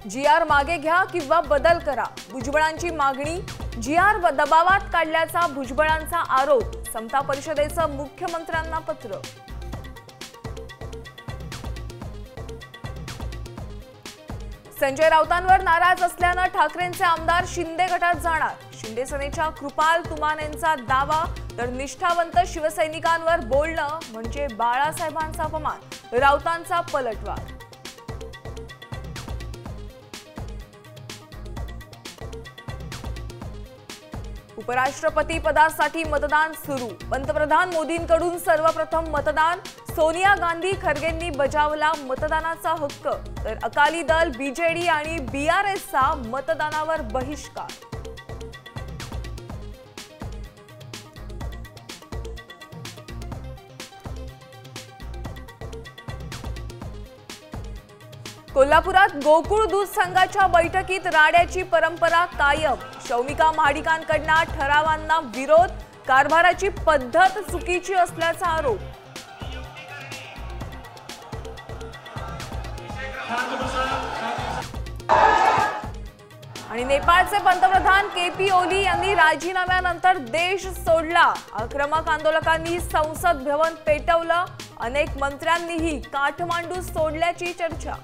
GR मागे घ्या किंवा बदल करा, भुजबळांची मागणी। GR दबावात काढल्याचा भुजबळांचा आरोप, समता परिषदेचं मुख्यमंत्र्यांना पत्र। संजय राऊतांवर नाराज असल्यानं ठाकरेंचे आमदार शिंदे गटात जाणार, शिंदे सेनेच्या कृपाल तुमानेंचा दावा। तर निष्ठावंत शिवसैनिकांवर बोलणं म्हणजे बाळासाहेबांचा अपमान, राऊतांचा पलटवार। उपराष्ट्रपती पदासाठी मतदान सुरू, पंतप्रधान मोदींकडून सर्वप्रथम मतदान। सोनिया गांधी खरगेंनी बजावला मतदानाचा हक्क, तर अकाली दल, BJD आणि BRSचा मतदानावर बहिष्कार। कोल्हापुरात गोकुळ दूध संघाच्या बैठकीत राड्याची परंपरा कायम, शौमिका महाडिकांकडून ठरावांना विरोध, कारभाराची पद्धत चुकीची असल्याचा आरोप। आणि नेपाळचे पंतप्रधान KP ओली यांनी राजीनाम्यानंतर देश सोडला, आक्रमक आंदोलकांनी संसद भवन पेटवलं, अनेक मंत्र्यांनीही काठमांडू सोडल्याची चर्चा।